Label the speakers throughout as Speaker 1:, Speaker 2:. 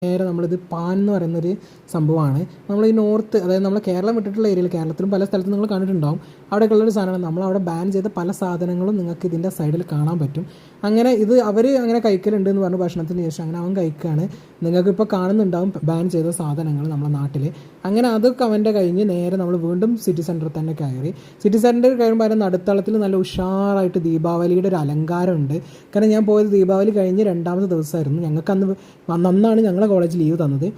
Speaker 1: നേരെ നമ്മളിത് പാൻ എന്ന് പറയുന്നൊരു സംഭവമാണ്. നമ്മൾ ഈ നോർത്ത്, അതായത് നമ്മൾ കേരളം വിട്ടിട്ടുള്ള ഏരിയയിൽ, കേരളത്തിലും പല സ്ഥലത്തും നിങ്ങൾ കണ്ടിട്ടുണ്ടാവും, അവിടെയൊക്കെയുള്ളൊരു സാധനമാണ്. നമ്മളവിടെ ബാൻ ചെയ്ത പല സാധനങ്ങളും നിങ്ങൾക്ക് ഇതിൻ്റെ സൈഡിൽ കാണാൻ പറ്റും. അങ്ങനെ ഇത് അവർ അങ്ങനെ കഴിക്കലുണ്ട് എന്ന് പറഞ്ഞു ഭക്ഷണത്തിന് ശേഷം അങ്ങനെ അവൻ കഴിക്കുകയാണ്. നിങ്ങൾക്കിപ്പോൾ കാണുന്നുണ്ടാവും ബാൻ ചെയ്ത സാധനങ്ങൾ നമ്മുടെ നാട്ടിൽ. അങ്ങനെ അതൊക്കെ അവൻ്റെ കഴിഞ്ഞ് നേരെ നമ്മൾ വീണ്ടും സിറ്റി സെൻറ്ററിൽ തന്നെ കയറി. സിറ്റി സെൻറ്ററിൽ കയറുമ്പോൾ അതിൻ്റെ നടുത്തളത്തിൽ നല്ല ഉഷാറായിട്ട് ദീപാവലിയുടെ ഒരു അലങ്കാരമുണ്ട്. കാരണം ഞാൻ പോയത് ദീപാവലി കഴിഞ്ഞ് 2ാമത്തെ ദിവസമായിരുന്നു. ഞങ്ങൾക്ക് അന്നാണ് ഞങ്ങളെ കോളേജ് ലീവ് തന്നത്.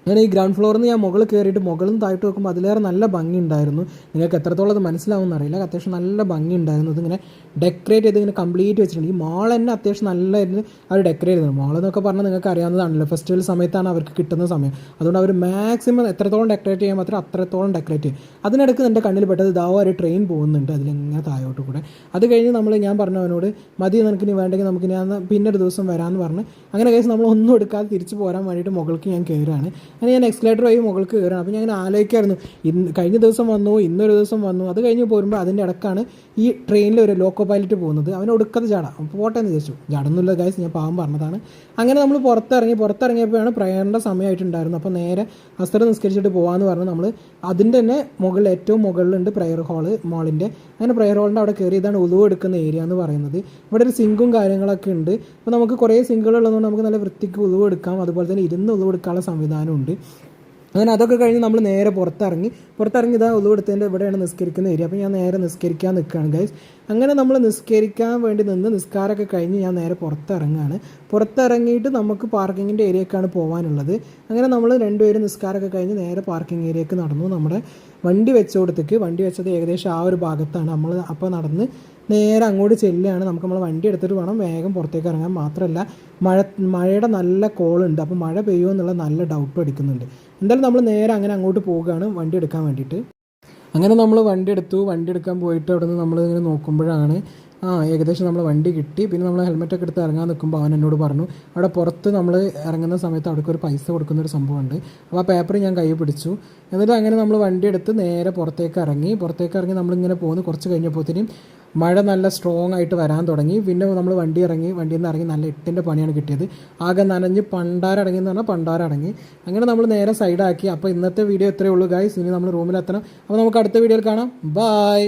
Speaker 1: അങ്ങനെ ഈ ഗ്രൗണ്ട് ഫ്ലോറിൽ നിന്ന് ഞാൻ മുകളിൽ കയറിയിട്ട് മുകളിൽ താഴ്ത്ത് നോക്കുമ്പോൾ അതിലേറെ നല്ല ഭംഗി ഉണ്ടായിരുന്നു. നിങ്ങൾക്ക് എത്രത്തോളം അത് മനസ്സിലാവുമെന്ന് അറിയില്ല. അത്യാവശ്യം നല്ല ഭംഗി ഉണ്ടായിരുന്നു. ഇതിങ്ങനെ ഡെക്കറേറ്റ് ചെയ്ത് ഇങ്ങനെ കംപ്ലീറ്റ് വെച്ചിട്ടുണ്ട്. ഈ മാൾ തന്നെ അത്യാവശ്യം നല്ലതായിരുന്നു അവർ ഡെക്കറേറ്റ് ചെയ്തത്. മാൾ എന്നൊക്കെ പറഞ്ഞാൽ നിങ്ങൾക്ക് അറിയാവുന്നതാണല്ലോ, ഫെസ്റ്റിവൽ സമയത്താണ് അവർക്ക് കിട്ടുന്ന സമയം. അതുകൊണ്ട് അവർ മാക്സിമം എത്രത്തോളം ഡെക്കറേറ്റ് ചെയ്യാൻ മാത്രം അത്രത്തോളം ഡെക്കറേറ്റ് ചെയ്യും. അതിനിടയ്ക്ക് എൻ്റെ കണ്ണിൽ പെട്ടത് ഇതാവോ ഒരു ട്രെയിൻ പോകുന്നുണ്ട് അതിലിങ്ങനെ താഴോട്ട് കൂടെ. അത് കഴിഞ്ഞ് ഞാൻ പറഞ്ഞു അവനോട് മതി, നിനക്ക് ഇനി വേണ്ടെങ്കിൽ നമുക്ക് ഞാൻ പിന്നെ ഒരു ദിവസം വരാമെന്ന് പറഞ്ഞ് അങ്ങനെ കേസ് നമ്മൾ ഒന്നും എടുക്കാതെ തിരിച്ച് പോരാൻ വേണ്ടിയിട്ട് മുകൾക്ക് ഞാൻ കയറുകയാണ്. അങ്ങനെ ഞാൻ എക്സ്കലേറ്റർ വഴി മുകൾക്ക് കയറുകയാണ്. അപ്പോൾ ഞാൻ ഇങ്ങനെ ആലോചിക്കായിരുന്നു, കഴിഞ്ഞ ദിവസം വന്നു, ഇന്നൊരു ദിവസം വന്നു. അത് കഴിഞ്ഞ് പോരുമ്പോൾ അതിൻ്റെ ഇടക്കാണ് ഈ ട്രെയിനിൽ ഒരു ലോക്കോ പൈലറ്റ് പോകുന്നത്. അവനെ ഒടുക്കത്തെ ചാടാം, അപ്പോൾ പോട്ടെ എന്ന് വിചാരിച്ചു. ചാടുന്നില്ല ഗൈസ്, ഞാൻ പാവം പറഞ്ഞതാണ്. അങ്ങനെ നമ്മൾ പുറത്തിറങ്ങിയപ്പോഴാണ് പ്രയറിൻ്റെ സമയമായിട്ടുണ്ടായിരുന്നു. അപ്പോൾ നേരെ അസ്തർ നിസ്കരിച്ചിട്ട് പോകാമെന്ന് പറഞ്ഞ് നമ്മൾ അതിൻ്റെ തന്നെ മുകളിൽ ഏറ്റവും മുകളിലുണ്ട് പ്രയർ ഹാള് മാളിൻ്റെ. അങ്ങനെ പ്രയർ ഹാളിൻ്റെ അവിടെ കയറി. ഇതാണ് ഉളുവ് എടുക്കുന്ന ഏരിയ എന്ന് പറയുന്നത്. ഇവിടെ ഒരു സിങ്കും കാര്യങ്ങളൊക്കെ ഉണ്ട്. അപ്പോൾ നമുക്ക് കുറേ സിങ്കുകൾ ഉള്ളതുകൊണ്ട് നമുക്ക് നല്ല വൃത്തിക്ക് ഉളുവ് എടുക്കാം. അതുപോലെ തന്നെ ഇരുന്ന് ഉളുവ് എടുക്കാനുള്ള സംവിധാനമുണ്ട്. അങ്ങനെ അതൊക്കെ കഴിഞ്ഞ് നമ്മൾ നേരെ പുറത്തിറങ്ങി ഇതാ ഉളുവെടുത്തതിൻ്റെ ഇവിടെയാണ് നിസ്കരിക്കുന്ന ഏരിയ. അപ്പോൾ ഞാൻ നേരെ നിസ്കരിക്കാൻ നിൽക്കുകയാണ് ഗൈസ്. അങ്ങനെ നമ്മൾ നിസ്കരിക്കാൻ വേണ്ടി നിന്ന് നിസ്കാരമൊക്കെ കഴിഞ്ഞ് ഞാൻ നേരെ പുറത്തിറങ്ങിയിട്ട് നമുക്ക് പാർക്കിങ്ങിൻ്റെ ഏരിയക്കാണ് പോകാനുള്ളത്. അങ്ങനെ നമ്മൾ രണ്ടുപേരും നിസ്കാരമൊക്കെ കഴിഞ്ഞ് നേരെ പാർക്കിംഗ് ഏരിയക്ക് നടന്നു. നമ്മുടെ വണ്ടി വെച്ചത് ഏകദേശം ആ ഒരു ഭാഗത്താണ്. നമ്മൾ അപ്പോൾ നടന്ന് നേരെ അങ്ങോട്ട് ചെല്ലുകയാണ്. നമുക്ക് നമ്മൾ വണ്ടി എടുത്തിട്ട് വേണം വേഗം പുറത്തേക്ക് ഇറങ്ങാൻ. മാത്രമല്ല മഴയുടെ നല്ല കോളുണ്ട്. അപ്പോൾ മഴ പെയ്യുമോ എന്നുള്ള നല്ല ഡൗട്ട് അടിക്കുന്നുണ്ട്. എന്തായാലും നമ്മൾ നേരെ അങ്ങനെ അങ്ങോട്ട് പോവുകയാണ് വണ്ടി എടുക്കാൻ വേണ്ടിയിട്ട്. അങ്ങനെ നമ്മൾ വണ്ടി എടുക്കാൻ പോയിട്ട് അവിടെ നിന്ന് നമ്മൾ ഇങ്ങനെ നോക്കുമ്പോഴാണ് ഏകദേശം നമ്മൾ വണ്ടി കിട്ടി. പിന്നെ നമ്മൾ ഹെൽമെറ്റൊക്കെ എടുത്ത് ഇറങ്ങാൻ നിൽക്കുമ്പോൾ അവൻ എന്നോട് പറഞ്ഞു അവിടെ പുറത്ത് നമ്മൾ ഇറങ്ങുന്ന സമയത്ത് അവിടേക്ക് ഒരു പൈസ കൊടുക്കുന്നൊരു സംഭവമുണ്ട്. അപ്പോൾ ആ പേപ്പർ ഞാൻ കൈ പിടിച്ചു. എന്നിട്ട് അങ്ങനെ നമ്മൾ വണ്ടി എടുത്ത് നേരെ പുറത്തേക്ക് ഇറങ്ങി നമ്മളിങ്ങനെ പോകുന്നു. കുറച്ച് കഴിഞ്ഞപ്പോഴത്തേനും മഴ നല്ല സ്ട്രോങ് ആയിട്ട് വരാൻ തുടങ്ങി. പിന്നെ നമ്മൾ വണ്ടിയിൽ നിന്ന് ഇറങ്ങി നല്ല 8ൻ്റെ പണിയാണ് കിട്ടിയത്. ആകെ നനഞ്ഞ് പണ്ടാരടങ്ങി. അങ്ങനെ നമ്മൾ നേരെ സൈഡാക്കി. അപ്പോൾ ഇന്നത്തെ വീഡിയോ ഇത്രയേ ഉള്ളൂ ഗൈസ്. ഇനി നമ്മൾ റൂമിലെത്തണം. അപ്പോൾ നമുക്ക് അടുത്ത വീഡിയോയിൽ കാണാം. ബൈ.